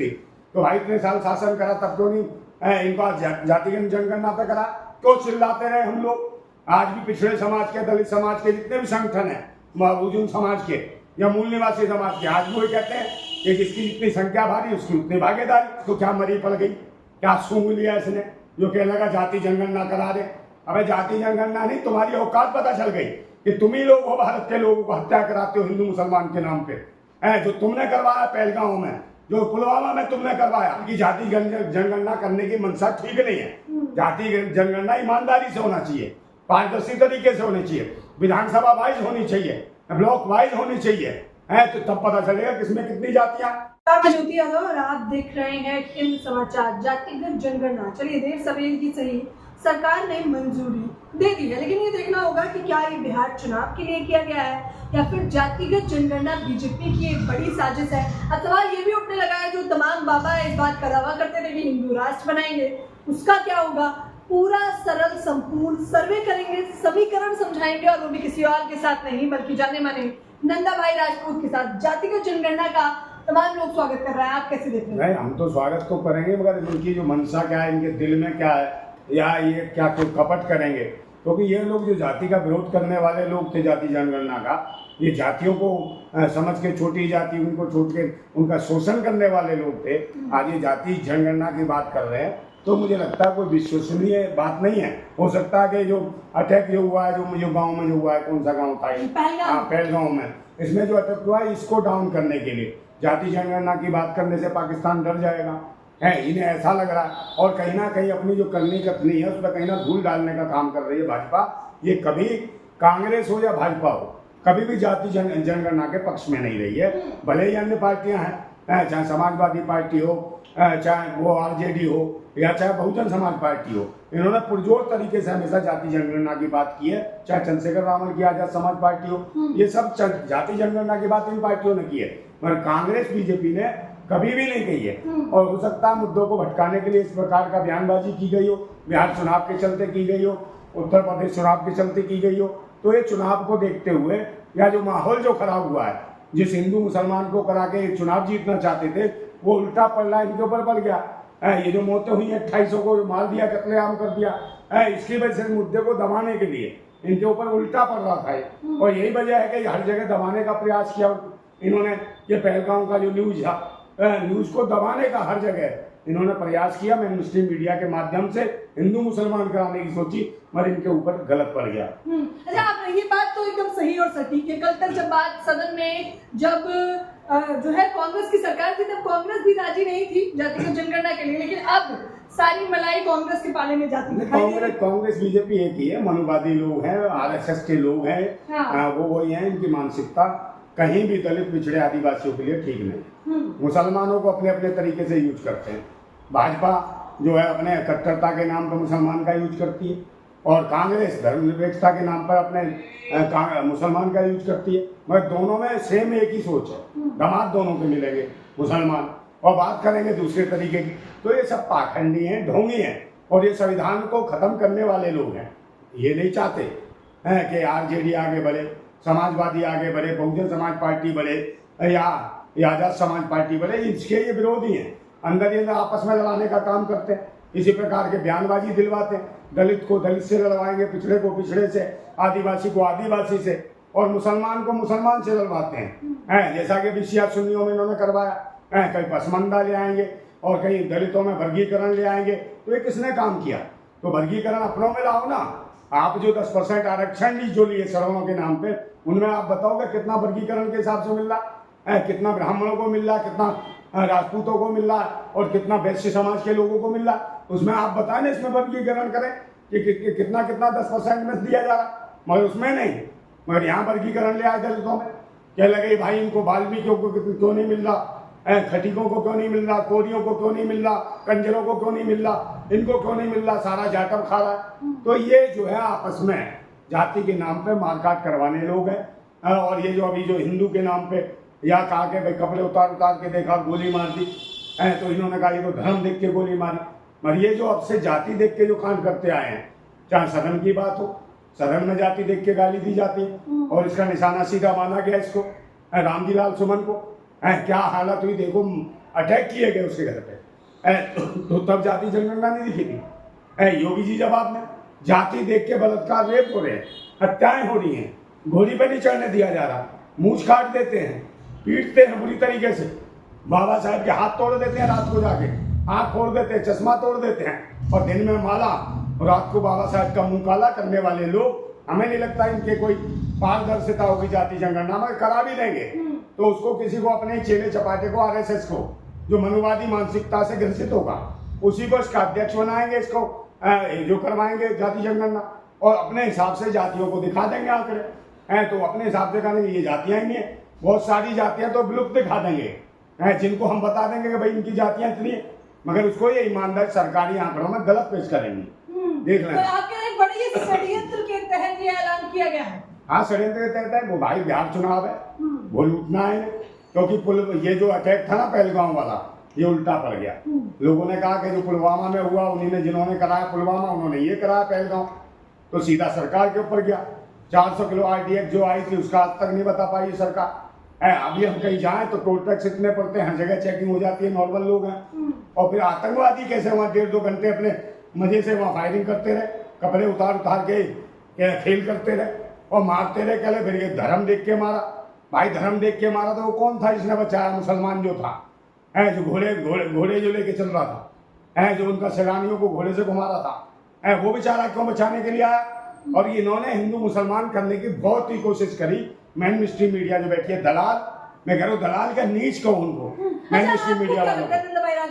थी। तो भाई इतने साल शासन करा तब क्यों नहीं इनका जातिगत जनगणना पे करा? क्यों चिल्लाते रहे हम लोग? आज भी पिछड़े समाज के, दलित समाज के जितने भी संगठन है, बहुजन समाज के या मूल निवासी समाज के, आज वो कहते हैं कि जिसकी जितनी संख्या भारी उसकी उतनी भागीदारी। तो क्या मरी पड़ गई? क्या सूंघ लिया इसने जो कह लगा जाति जनगणना करा दे? अबे जाति जनगणना नहीं, तुम्हारी औकात पता चल गई कि तुम ही लोग हो भारत के लोगों को हत्या कराते हो हिंदू मुसलमान के नाम पे। जो तुमने करवाया पहलगांव में, जो पुलवामा में तुमने करवाया, कि जाति जनगणना करने की मंशा ठीक नहीं है। जाति जनगणना ईमानदारी से होना चाहिए, पारदर्शी तरीके से होनी चाहिए, विधानसभा वाइज होनी चाहिए, ब्लॉक वाइज होनी चाहिए, तो तब पता चलेगा किसमें कितनी जातियां। ज्योति यादव और आप देख रहे हैं हिंद समाचार। जातिगत जनगणना, चलिए देर सवेर की सही, सरकार ने मंजूरी दे दी है, लेकिन ये देखना होगा कि क्या ये बिहार चुनाव के लिए किया गया है या फिर जातिगत जनगणना बीजेपी की एक बड़ी साजिश है। अब सवाल ये भी उठने लगा है, जो तमाम बाबा इस बात का दावा करते थे कि हिंदू राष्ट्र बनाएंगे, उसका क्या होगा? पूरा सरल संपूर्ण सर्वे करेंगे, समीकरण समझाएंगे, और वो भी किसी और के साथ नहीं बल्कि जाने माने नंदा भाई राजपूत के साथ। जातिगत जनगणना का तमाम लोग स्वागत कर रहे हैं, आप कैसे देख रहे हैं? नहीं, हम तो स्वागत को करेंगे, मगर इनकी जो मंशा क्या है, इनके दिल में क्या है, या ये क्या कोई कपट करेंगे? क्योंकि ये लोग जो जाति का विरोध करने वाले लोग थे, जाति जनगणना का, ये जातियों को समझ के छोटी जाति उनको छोड़ के उनका शोषण करने वाले लोग थे। आज ये जाति जनगणना की बात कर रहे हैं, तो मुझे लगता है कोई विश्वसनीय बात नहीं है। हो सकता है कि जो अटैक जो हुआ है, जो गांव में जो हुआ है, कौन सा गांव था ये? पहलगांव में, इसमें जो अटैक हुआ है, इसको डाउन करने के लिए जाति जनगणना की बात करने से पाकिस्तान डर जाएगा, है इन्हें ऐसा लग रहा है। और कहीं ना कहीं अपनी जो करनी कथनी है उसमें कहीं ना धूल डालने का काम कर रही है भाजपा। ये कभी कांग्रेस हो या भाजपा हो, कभी भी जाति जनगणना के पक्ष में नहीं रही है। भले ही अन्य पार्टियां हैं, चाहे समाजवादी पार्टी हो, चाहे वो आरजेडी हो, या चाहे बहुजन समाज पार्टी हो, इन्होंने पुरजोर तरीके से हमेशा जाति जनगणना की बात की है। चाहे चंद्रशेखर रावण की आजाद समाज पार्टी हो, ये सब जाति जनगणना की बात इन पार्टियों ने की है, मगर कांग्रेस बीजेपी ने कभी भी नहीं कही है। और हो सकता है मुद्दों को भटकाने के लिए इस प्रकार का बयानबाजी की गई हो, बिहार चुनाव के चलते की गई हो, उत्तर प्रदेश चुनाव के चलते की गई हो। तो ये चुनाव को देखते हुए, या जो माहौल जो खराब हुआ है, जिस हिंदू मुसलमान को करा के चुनाव जीतना चाहते थे, वो उल्टा पल्ला इनके ऊपर पड़ गया। ये जो मौतें हुई हैं, 2800 को मार दिया, कत्लेआम कर दिया, इसकी वजह से मुद्दे को दबाने के लिए इनके ऊपर उल्टा पड़ रहा था। और यही वजह है कि हर जगह दबाने का प्रयास किया इन्होंने। ये पहलगांव का जो न्यूज है, न्यूज को दबाने का हर जगह इन्होंने प्रयास किया। मैं मुस्लिम मीडिया के माध्यम से हिंदू मुसलमान कराने की सोची, मगर इनके ऊपर गलत पड़ गया। अच्छा, आप ये बात तो एकदम सही और सटीक है। कल तक जब बात सदन में जब जो है कांग्रेस की सरकार थी, तब कांग्रेस भी राजी नहीं थी जातिगत जनगणना के लिए, लेकिन अब सारी मलाई कांग्रेस के पाले में जाती है। कांग्रेस बीजेपी एक ही है, मनुवादी लोग हैं, आरएसएस के लोग हैं, वो वही है। इनकी मानसिकता कहीं भी दलित पिछड़े आदिवासियों के लिए ठीक नहीं। मुसलमानों को अपने अपने तरीके से यूज करते हैं। भाजपा जो है अपने कट्टरता के नाम पर मुसलमान का यूज करती है, और कांग्रेस धर्मनिरपेक्षता के नाम पर अपने मुसलमान का यूज करती है। मगर दोनों में सेम एक ही सोच है, दामाद दोनों के मिलेंगे मुसलमान, और बात करेंगे दूसरे तरीके की। तो ये सब पाखंडी हैं, ढोंगी हैं, और ये संविधान को खत्म करने वाले लोग हैं। ये नहीं चाहते हैं कि आरजेडी आगे बढ़े, समाजवादी आगे बढ़े, बहुजन समाज पार्टी बढ़े, या आजाद समाज पार्टी बढ़े। इसके ये विरोधी हैं, अंदर ये आपस में लड़ाने का काम करते हैं, इसी प्रकार के बयानबाजी दिलवाते हैं। दलित को दलित से लड़वाएंगे, पिछड़े को पिछड़े से, आदिवासी को आदिवासी से, और मुसलमान को मुसलमान से लड़वाते हैं। जैसा कि विषया सुन्नियों में इन्होंने करवाया, कहीं पसमंदा ले आएंगे और कहीं दलितों में वर्गीकरण ले आएंगे। तो ये किसने काम किया? तो वर्गीकरण अपनों में लाओ ना। आप जो 10% आरक्षण जो लिए सवर्णों के नाम पे, उनमें आप बताओगे कितना वर्गीकरण के हिसाब से मिल रहा है, कितना ब्राह्मणों को मिल रहा है, कितना राजपूतों को मिल रहा है, और कितना वैश्य समाज के लोगों को मिल रहा है। उसमें आप बताएं ना, इसमें वर्गीकरण करें कि कितना 10% में दिया जा रहा, मगर उसमें नहीं। मगर यहाँ वर्गीकरण ले आए दलितों में, क्या लगे भाई इनको वाल्मीकियों को क्यों नहीं मिल रहा, खटीकों को क्यों नहीं मिल रहा, कोरियों को क्यों नहीं मिल रहा, कंजरों को क्यों नहीं मिल रहा, इनको क्यों नहीं मिल रहा, सारा जाटव खा रहा है। तो ये जो है आपस में जाति के नाम पे मारकाट करवाने लोग हैं। और ये जो अभी जो हिंदू के नाम पे या कहा के भाई कपड़े उतार के देखा, गोली मार दी, तो इन्होंने कहा ये तो धर्म देख के गोली मारी। मगर ये जो अब से जाति देख के जो कांड करते आए हैं, चाहे सदन की बात हो, सदन में जाति देख के गाली दी जाती है, और इसका निशाना सीधा माना गया इसको, रामजी लाल सुमन को। क्या हालत हुई देखो, अटैक किए गए उसके घर पे। तो तब जाति जनगणना नहीं दिखी थी। योगी जी जवाब में जाति देख के बलात्कार, रेप हो रहे हैं, हत्याएं हो रही हैं, घोड़ी पे नहीं चढ़ने दिया जा रहा, मूछ काट देते हैं, पीटते हैं बुरी तरीके से, बाबा साहब के हाथ तोड़ देते हैं, रात को जाके आँख फोड़ देते हैं, चश्मा तोड़ देते हैं, और दिन में माला, रात को बाबा साहब का मुंह काला करने वाले लोग, हमें नहीं लगता इनके कोई पारदर्शिता होगी जाति जनगणना में। करा भी देंगे तो उसको किसी को अपने चेले चपाटे को, आरएसएस को, जो मनुवादी मानसिकता से ग्रसित होगा, उसी को इसका अध्यक्ष बनाएंगे, इसको जो करवाएंगे जाति जनगणना, और अपने हिसाब से जातियों को दिखा देंगे आंकड़े। तो अपने हिसाब से कहेंगे ये जातियां ही हैं, बहुत सारी जातियां तो विलुप्त दिखा देंगे, जिनको हम बता देंगे कि भाई इनकी जातियां इतनी है, मगर उसको ये ईमानदार सरकारी आंकड़ों में गलत पेश करेंगे। देख लें। तो आप कह रहे हैं बड़े षड्यंत्र के तहत ये ऐलान किया गया है। हाँ, षड्यंत्र के तहत है वो भाई, बिहार चुनाव है, वो लूटना है, क्योंकि ये जो अटैक था ना पहलगांव वाला, ये उल्टा पड़ गया। लोगों ने कहा कि जो पुलवामा में हुआ उन्हीं ने, जिन्होंने कराया पुलवामा, उन्होंने ये कराया पहलगांव, तो सीधा सरकार के ऊपर गया। 400 किलो RDX जो आई थी उसका आज तक नहीं बता पाई सरकार। अभी हम कहीं जाएं तो टोल टैक्स इतने पड़ते हैं, हर जगह चेकिंग हो जाती है, नॉर्मल लोग हैं, और फिर आतंकवादी कैसे वहाँ 1.5-2 घंटे अपने मजे से वहाँ फायरिंग करते रहे, कपड़े उतार के खेल करते रहे और मारते रहे। कहले फिर ये धर्म देख के मारा, भाई धर्म देख के मारा तो वो कौन था जिसने बचाया? मुसलमान जो था, जो घोड़े जो लेके चल रहा था, जो उनका सैलानियों को घोड़े से घुमा रहा था, वो बेचारा क्यों बचाने के लिए आया? और इन्होंने हिंदू मुसलमान करने की बहुत ही कोशिश करी। मेन स्ट्रीम मीडिया जो बैठी है, दलाल, मैं कह रहा हूँ दलाल का नीच कहूँ उनको, मेन स्ट्रीम मीडिया वालों को।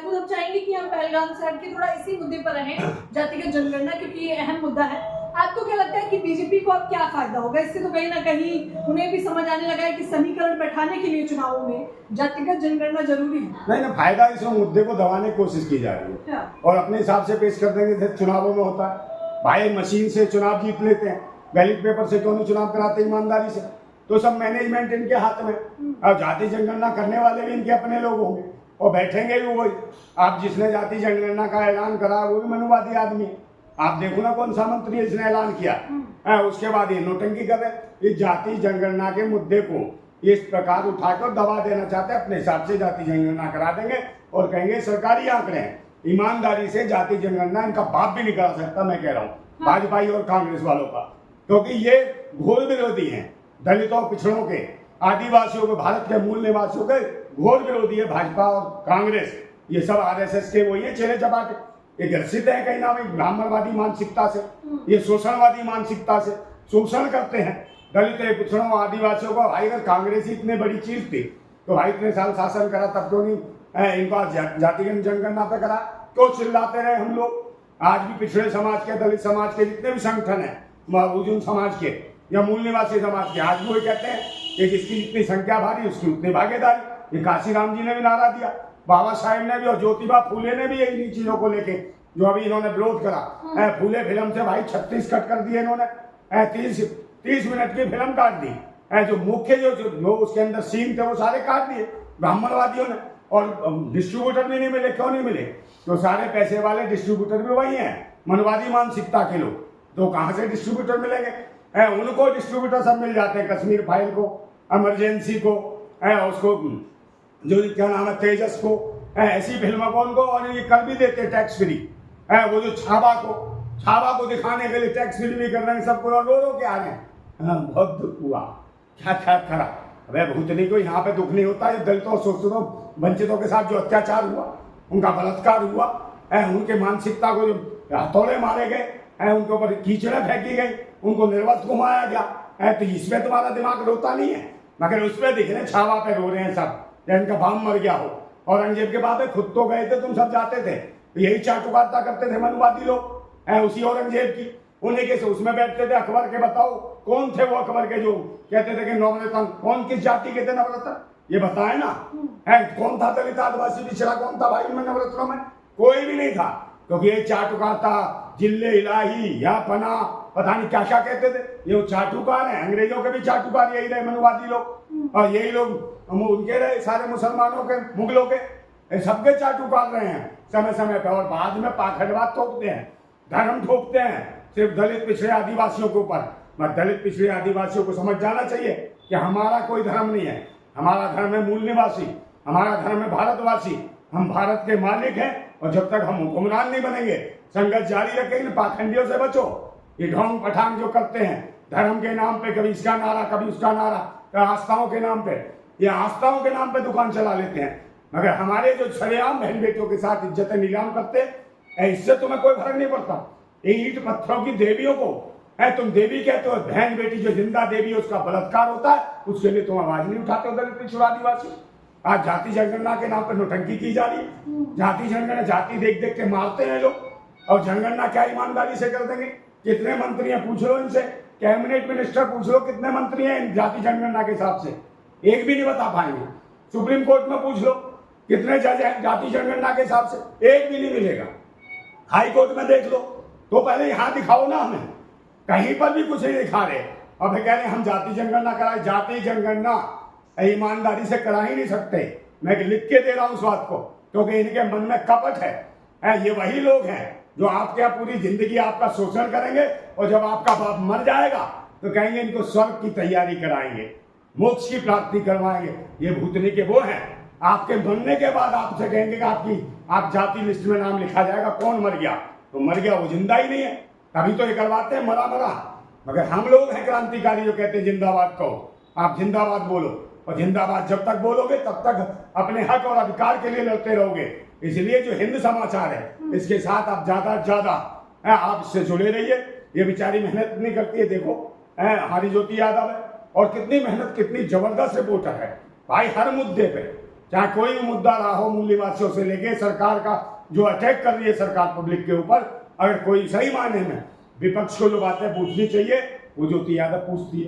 हम चाहेंगे कि हम पहलगाम से हटके थोड़ा इसी मुद्दे पर रहें, जातिगत जनगणना, क्योंकि ये अहम मुद्दा है। आपको क्या लगता है कि बीजेपी को अब क्या फायदा होगा इससे? तो कहीं ना कहीं उन्हें भी समझ आने लगा है कि समीकरण बैठाने के लिए चुनावों में जातिगत जनगणना जरूरी है। नहीं ना, फायदा इस मुद्दे को दबाने की कोशिश की जा रही है और अपने हिसाब से पेश कर देंगे। जैसे चुनावों में होता है, भाई मशीन से चुनाव जीत लेते हैं, बैलेट पेपर से क्यों नहीं चुनाव कराते ईमानदारी से? तो सब मैनेजमेंट इनके हाथ में, और जाति जनगणना करने वाले भी इनके अपने लोग होंगे और बैठेंगे भी वही। आप जिसने जाति जनगणना का ऐलान करा वो भी मनुवादी आदमी है। आप देखो ना कौन सा मंत्री है जिसने ऐलान किया, उसके बाद ये नोटंकी कर रहे। इस जाति जनगणना के मुद्दे को इस प्रकार उठाकर दबा देना चाहते हैं, अपने हिसाब से जाति जनगणना करा देंगे और कहेंगे सरकारी आंकड़े हैं। ईमानदारी से जाति जनगणना इनका बाप भी नहीं करा सकता, मैं कह रहा हूँ, भाजपा और कांग्रेस वालों का, क्योंकि ये घोर विरोधी हैं दलितों, पिछड़ों के, आदिवासियों के, भारत के मूल निवासियों के घोर विरोधी है भाजपा और कांग्रेस। ये सब RSS के वही है चेले चपाटे, ये ग्रसित है कहीं ना कहीं ब्राह्मणवादी मानसिकता से, ये शोषणवादी मानसिकता से शोषण करते हैं दलित, पिछड़ों, आदिवासियों को। भाई अगर कांग्रेस ही इतनी बड़ी चीज थी तो भाई इतने साल शासन करा, तब क्यों नहीं इनका जातिगत जनगणना पे करा? क्यों चिल्लाते रहे हम लोग? आज भी पिछड़े समाज के, दलित समाज के जितने भी संगठन है, बहुजन समाज के या मूल निवासी समाज के, आज भी वही कहते हैं कि जिसकी जितनी संख्या भारी उसकी उतनी भागीदारी। ये काशीराम जी ने भी नारा दिया, बाबा साहेब ने भी, और ज्योतिबा फूले ने भी यही चीजों को लेके जो अभी इन्होंने विरोध करा। फूले फिल्म से भाई 36 कट कर दिए इन्होंने, 30 मिनट की फिल्म काट दी। जो मुख्य जो उसके अंदर सीन थे वो सारे काट दिए ब्राह्मणवादियों ने, और डिस्ट्रीब्यूटर भी नहीं मिले। क्यों नहीं मिले? तो सारे पैसे वाले डिस्ट्रीब्यूटर भी वही हैं, मनवादी मानसिकता के लोग। तो कहाँ से डिस्ट्रीब्यूटर मिलेंगे? उनको डिस्ट्रीब्यूटर सब मिल जाते हैं, कश्मीर फाइल को, इमरजेंसी को, उसको जो क्या नाम है तेजस को, ऐसी फिल्मों को उनको, और ये कर भी देते हैं टैक्स फ्री। वो जो छाबा को दिखाने के लिए टैक्स फ्री भी कर रहे हैं सबको, और रो के आ रहे हैं। बहुत दुख हुआ, क्या क्या करा। अबे भूतनी को यहाँ पे दुख नहीं होता? ये दलितों, शोषितों, वंचितों के साथ जो अत्याचार हुआ, उनका बलात्कार हुआ, उनके मानसिकता को जो हथौड़े मारे गए, उनके ऊपर कीचड़े फेंकी गई, उनको निर्वस्त घुमाया गया, तो इसमें तुम्हारा दिमाग रोता नहीं है? मगर उस पर दिख रहे छावा पे रो रहे हैं सब, इनका बाम मर गया हो। औरंगजेब के बाद खुद तो गए थे, तुम सब जाते थे, यही चाटुकारिता करते थे मनुवादी लोग, उसी औरंगजेब की, उन्हीं के से उसमें बैठते थे। अकबर के बताओ कौन थे वो अकबर के जो कहते थे कि नवरत्न, कौन किस जाति के थे नवरत्न? ये बताए ना, कौन था दलित, आदिवासी, पिछड़ा कौन था भाई इनमें नवरत्नों में? कोई भी नहीं था, क्योंकि ये चाटुकारिता, जिले इलाही या पना, पता नहीं क्या क्या कहते थे। ये चाटुकार है, अंग्रेजों के भी चाटुकार यही रहे मनुवादी लोग, और यही लोग उनके रहे, सारे मुसलमानों के, मुगलों के, सबके चाटुकार रहे हैं समय समय पर। और बाद में पाखंडवाद थोपते हैं, धर्म थोपते हैं सिर्फ दलित, पिछड़े, आदिवासियों के ऊपर। मगर दलित, पिछड़े, आदिवासियों को समझ जाना चाहिए कि हमारा कोई धर्म नहीं है, हमारा धर्म है मूल निवासी, हमारा धर्म है भारतवासी, हम भारत के मालिक हैं और जब तक हम हुक्मरान नहीं बनेंगे संघर्ष जारी रखेंगे। पाखंडियों से बचो, ये ढोंग पठांग जो करते हैं धर्म के नाम पे, कभी इसका नारा कभी उसका नारा, आस्थाओं के नाम पे, ये आस्थाओं के नाम पे दुकान चला लेते हैं, मगर हमारे जो सरेआम बहन बेटियों के साथ इज्जतें नीलाम करते हैं, इससे तुम्हें कोई फर्क नहीं पड़ता। ये ईंट पत्थरों की देवियों को है तुम देवी कहते हो, बहन बेटी जो जिंदा देवी है उसका बलात्कार होता है, उसके लिए तुम आवाज नहीं उठाते हो दलित पिछड़ा आदिवासी। आज जाति जनगणना के नाम पर नौटंकी की जा रही है। जाति जनगणना, जाति देख देख के मारते हैं लोग, और जनगणना क्या ईमानदारी से कर देंगे? कितने मंत्री हैं पूछ लो इनसे, कैबिनेट मिनिस्टर पूछ लो कितने मंत्री हैं जाति जनगणना के हिसाब से, एक भी नहीं बता पाएंगे। सुप्रीम कोर्ट में पूछ लो कितने जज हैं जाति जनगणना के हिसाब से, एक भी नहीं मिलेगा। हाई कोर्ट में देख लो, तो पहले यहाँ दिखाओ ना, हमें कहीं पर भी कुछ नहीं दिखा रहे, अब कह रहे हम जाति जनगणना कराए। जाति जनगणना ईमानदारी से करा ही नहीं सकते, मैं लिख के दे रहा हूं इस बात को, क्योंकि इनके मन में कपट है। ये वही लोग हैं जो आपके यहाँ पूरी जिंदगी आपका शोषण करेंगे, और जब आपका बाप मर जाएगा तो कहेंगे इनको स्वर्ग की तैयारी कराएंगे, मोक्ष की प्राप्ति करवाएंगे। ये भूतनी के वो हैं, आपके मरने के बाद आपसे कहेंगे कि आप जाति लिस्ट में नाम लिखा जाएगा। कौन मर गया? तो मर गया, वो जिंदा ही नहीं है, तभी तो ये करवाते हैं मरा मरा। मगर हम लोग हैं क्रांतिकारी जो कहते हैं जिंदाबाद कहो, आप जिंदाबाद बोलो, और जिंदाबाद जब तक बोलोगे तब तक अपने हक और अधिकार के लिए लड़ते रहोगे। इसलिए जो हिंद समाचार है इसके साथ आप ज्यादा से ज्यादा आप इससे जुड़े रहिए। ये बेचारी मेहनत नहीं करती है, देखो हमारी ज्योति यादव है, और कितनी मेहनत, कितनी जबरदस्त रिपोर्टर है भाई, हर मुद्दे पे, चाहे कोई भी मुद्दा रहा हो, मूल निवासियों से लेके सरकार का जो अटैक कर रही है सरकार पब्लिक के ऊपर, अगर कोई सही मायने में विपक्ष को जो बातें पूछनी चाहिए वो ज्योति यादव पूछती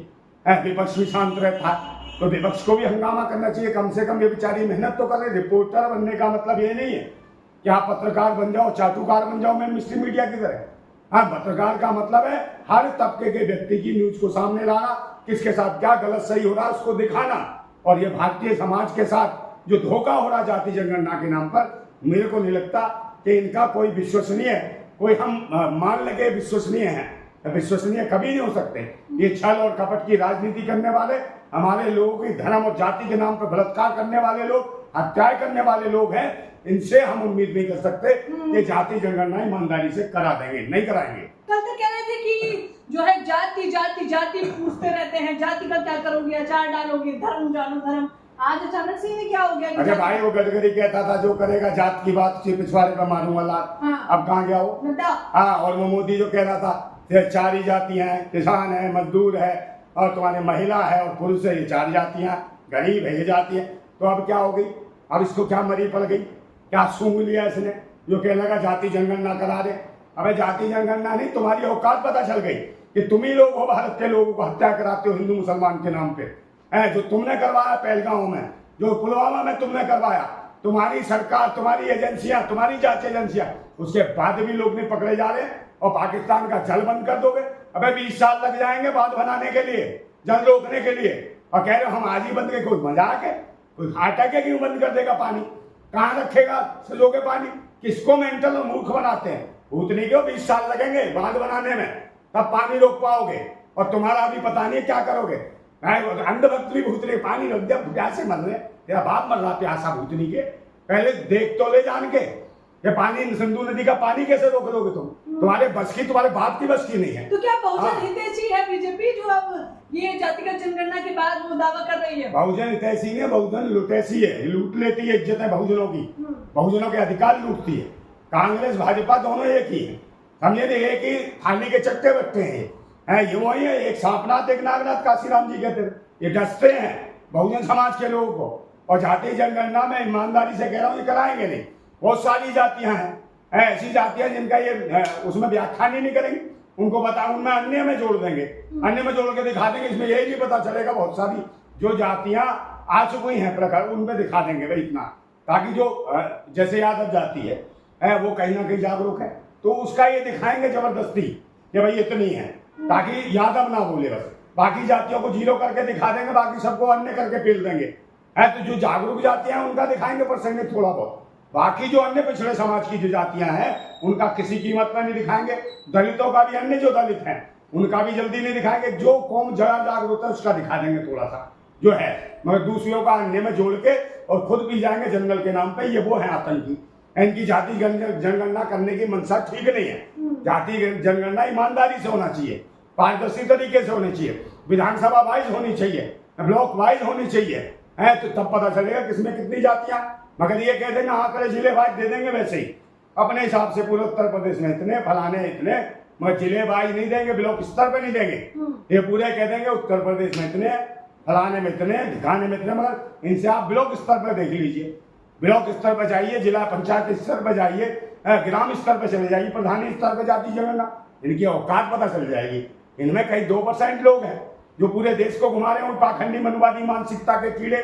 है। विपक्ष भी शांत रहता है, तो विपक्ष को भी हंगामा करना चाहिए। कम से कम ये बेचारी मेहनत तो करे। रिपोर्टर बनने का मतलब ये नहीं है कि आप पत्रकार बन जाओ, चाटुकार बन जाओ, मैं मिस्ट्री मीडिया की तरह। हाँ, पत्रकार का मतलब है हर तबके के व्यक्ति की न्यूज को सामने लाना, किसके साथ क्या गलत सही हो रहा है उसको दिखाना। और ये भारतीय समाज के साथ जो धोखा हो रहा जाति जनगणना के नाम पर, मेरे को नहीं लगता कि इनका कोई विश्वसनीय है, कोई हम मान लगे विश्वसनीय है, विश्वसनीय कभी नहीं हो सकते। ये छल और कपट की राजनीति करने वाले, हमारे लोगों की धर्म और जाति के नाम पर बलात्कार करने वाले लोग, हत्याएं करने वाले लोग हैं, इनसे हम उम्मीद नहीं कर सकते कि जाति जनगणना ईमानदारी से करा देंगे, नहीं कराएंगे। कल तक कह रहे थे कि जो है जाति जाति जाति पूछते रहते हैं, जाति का क्या करोगे, अचार डालोगे, धर्म जानो धर्म। आज अचानक से ये क्या हो गया? अरे भाई, वो गडकरी कहता था जो करेगा जात की बात पिछवाड़े पर मारूंगा लात। हाँ। अब कहाँ गया वो? हाँ, और वो मोदी जो कह रहा था चार ही जातियां हैं, किसान है, मजदूर है, और तुम्हारे महिला है और पुरुष है, ये चार जातियां, गरीब है ये जाति है। तो अब क्या हो गई? अब इसको क्या मरी पड़ गई? क्या सूंघ लिया इसने जो कहने लगा जाति जनगणना करा दे? अबे जाति जनगणना नहीं, तुम्हारी औकात पता चल गई कि तुम ही लोग हो भारत के लोगों को हत्या कराते हो हिंदू मुसलमान के नाम पे। जो तुमने करवाया पहलगांव में, जो पुलवामा में तुमने करवाया, तुम्हारी सरकार, तुम्हारी एजेंसियां, तुम्हारी जांच एजेंसियां, उसके बाद भी लोग नहीं पकड़े जा रहे, और पाकिस्तान का जल बंद कर दोगे। अबे 20 साल लग जाएंगे बांध बनाने के लिए, जल रोकने के लिए, और कह रहे हो हम आज ही बंद कर। कोई मजाक है? कोई नाटक है? क्यों बंद कर देगा पानी? कहाँ रखेगा सजोगे पानी? किसको मेंटल और मूर्ख बनाते हैं? उतनी क्यों 20 साल लगेंगे बांध बनाने में, तब पानी रोक पाओगे, और तुम्हारा अभी पता नहीं क्या करोगे। अंधभक्त भी भूतनी, पानी रोक दिया, प्यासे मर रहे, तेरा बाप मर रहा प्यासा भूतनी के, पहले देख तो ले जान के ये पानी, सिंधु नदी का पानी कैसे रोक लोगे तुम? तुम्हारे बस की, तुम्हारे बाप की बस की नहीं है। तो क्या बहुजन हितैषी है बीजेपी जो अब ये जातिगत जनगणना के बाद वो दावा कर रही है? बहुजन हितैषी नहीं, बहुजन लुटेसी है, लूट लेती है इज्जतें बहुजनों की, बहुजनों के अधिकार लूटती है। कांग्रेस भाजपा दोनों एक ही है, समझे? एक ही थाली के चट्टे बट्टे हैं ये वही है, एक सांपनाथ एक नागनाथ, काशीराम जी कहते हैं, ये डसते हैं बहुजन समाज के लोगों को। और जाति जनगणना में ईमानदारी से कह रहा हूँ ये कराएंगे नहीं। बहुत सारी जातियां हैं, ऐसी जातियां जिनका ये उसमें व्याख्यान ही नहीं करेंगे, उनको बता, उनमें अन्य में जोड़ देंगे, अन्य में जोड़ के दिखा देंगे, इसमें यही नहीं पता चलेगा। बहुत सारी जो जातियां आ चुकी हैं प्रकार, उनमें दिखा देंगे भाई इतना, ताकि जो जैसे यादव जाति है वो कहीं ना कहीं जागरूक है, तो उसका ये दिखाएंगे जबरदस्ती कि भाई इतनी है, ताकि यादव ना बोले, बस बाकी जातियों को जीरो करके दिखा देंगे, बाकी सबको अन्य करके पेल देंगे। तो जो जागरूक जातियां हैं उनका दिखाएंगे परसेंटेज थोड़ा बहुत, बाकी जो अन्य पिछड़े समाज की जो जातियां हैं उनका किसी कीमत में नहीं दिखाएंगे। दलितों का भी, अन्य जो दलित हैं उनका भी जल्दी नहीं दिखाएंगे। जो कौम जरा जागरूक है उसका दिखा देंगे थोड़ा सा, जो है, मगर दूसरों का अन्य में जोड़ के और खुद भी जाएंगे जंगल के नाम पे, ये वो है आतंकी। इनकी जाति जनगणना करने की मंशा ठीक नहीं है। जाति जनगणना ईमानदारी से होना चाहिए, पारदर्शी तरीके से होनी चाहिए, विधानसभा वाइज होनी चाहिए, ब्लॉक वाइज होनी चाहिए, है तो तब पता चलेगा किसमें कितनी जातियां। मगर ये कह देंगे आंकड़े जिले वाइज दे देंगे, वैसे ही अपने हिसाब से पूरे उत्तर प्रदेश में इतने, फलाने इतने, मगर जिले वाइज नहीं देंगे, ब्लॉक स्तर पे नहीं देंगे। ये पूरे कह देंगे उत्तर प्रदेश में इतने, फलाने में इतने, दिखाने में इतने, मगर इनसे आप ब्लॉक स्तर पर देख लीजिए। ब्लॉक स्तर पर जाइए, जिला पंचायत स्तर पर जाइए, ग्राम स्तर पर चले जाइए, प्रधानी स्तर पर जाति जनगणना, इनकी औकात पता चल जाएगी। इनमें कई 2% लोग हैं जो पूरे देश को घुमा रहे हैं, पाखंडी मनवादी मानसिकता के कीड़े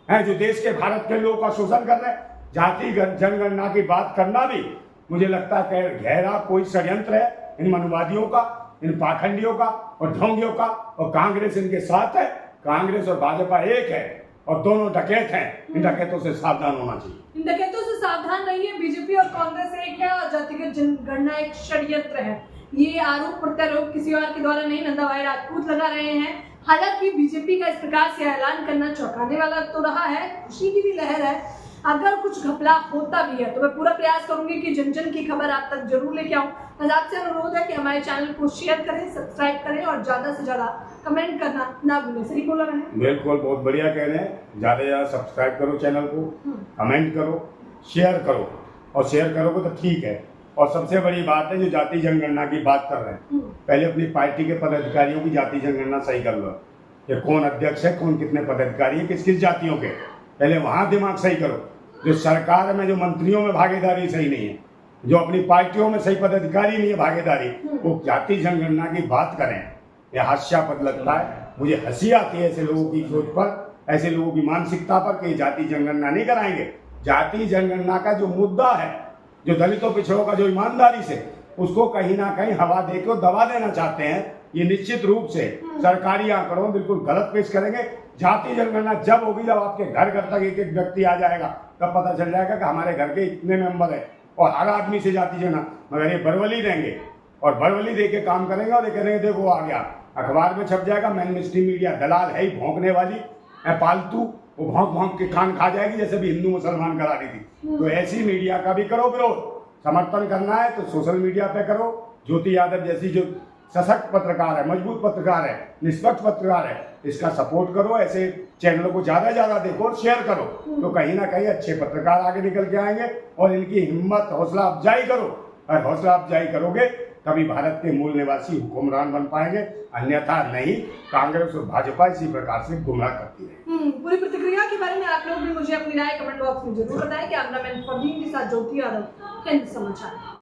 हैं जो देश के, भारत के लोगों का शोषण कर रहे हैं। जाति जनगणना की बात करना भी मुझे लगता है गहरा कोई षड्यंत्र है इन मनवादियों का, इन पाखंडियों का और ढोंगियों का, और कांग्रेस इनके साथ है। कांग्रेस और भाजपा एक है और दोनों डकैत हैं। इन डकैतों से सावधान होना चाहिए। इन डकैतों से सावधान रहिए। बीजेपी और कांग्रेस एक है और जातिगत जनगणना एक षड्यंत्र है। ये आरोप प्रत्यारोप किसी और के द्वारा नहीं, नंदा भाई राजपूत लगा रहे हैं। हालांकि बीजेपी का इस प्रकार से ऐलान करना चौंकाने वाला तो रहा है, खुशी की भी लहर है। अगर कुछ घपला होता भी है तो मैं पूरा प्रयास करूंगी कि जन जन की खबर आप तक जरूर लेके आऊं। बस आपसे अनुरोध है कि हमारे चैनल को शेयर करें, सब्सक्राइब करें और ज्यादा से ज्यादा कमेंट करना ना भूलें। सही बोला मैंने? बिल्कुल, बहुत बढ़िया कह रहे हैं। ज्यादा से ज्यादा सब्सक्राइब करो चैनल को, कमेंट करो, शेयर करो, और शेयर करोगे तो ठीक है। और सबसे बड़ी बात है जो जाति जनगणना की बात कर रहे हैं, पहले अपनी पार्टी के पदाधिकारियों की जाति जनगणना सही कर लो कि कौन अध्यक्ष है, कौन कितने पदाधिकारी है, किस किस जातियों के, पहले वहां दिमाग सही करो। जो सरकार में जो मंत्रियों में भागीदारी सही नहीं है, जो अपनी पार्टियों में सही पदाधिकारी नहीं है भागीदारी, वो जाति जनगणना की बात करें, यह हास्यास्पद लगता है। मुझे हंसी आती है ऐसे लोगों की सोच पर, ऐसे लोगों की मानसिकता पर कि जाति जनगणना नहीं कराएंगे। जाति जनगणना का जो मुद्दा है, जो दलितों पिछड़ों का जो ईमानदारी से, उसको कहीं ना कहीं हवा देकर दबा देना चाहते हैं। ये निश्चित रूप से सरकारी आंकड़ों बिल्कुल गलत पेश करेंगे। जाति जनगणना जब होगी जब आपके घर घर तक एक एक व्यक्ति आ जाएगा, तब पता चल जाएगा कि हमारे घर के इतने मेंबर है और हर आदमी से जाति जनगणना। मगर ये बरवली देंगे और बरवली दे के काम करेंगे और ये कहेंगे देखो आ गया, अखबार में छप जाएगा। मेन स्ट्रीम मीडिया दलाल है ही, भौंकने वाली है, पालतू, वो भौंक भौंक के कान खा जाएगी जैसे भी हिंदू मुसलमान करा रही थी। तो ऐसी मीडिया का भी करो विरोध। समर्थन करना है तो सोशल मीडिया पे करो। ज्योति यादव जैसी जो सशक्त पत्रकार है, मजबूत पत्रकार है, निष्पक्ष पत्रकार है, इसका सपोर्ट करो। ऐसे चैनलों को ज्यादा ज्यादा देखो और शेयर करो, तो कहीं ना कहीं अच्छे पत्रकार आगे निकल के आएंगे। और इनकी हिम्मत, हौसला अफजाई करो, और हौसला अफजाई करोगे तभी भारत के मूल निवासी हुक्मरान बन पाएंगे, अन्यथा नहीं। कांग्रेस और भाजपा इसी प्रकार से गुमराह करती है। पूरी प्रतिक्रिया के बारे में आप लोग भी मुझे अपनी राय कमेंट बॉक्स में जरूर बताएं। कि कैमरामैन फरदीन के साथ ज्योति यादव, हिंद समाचार।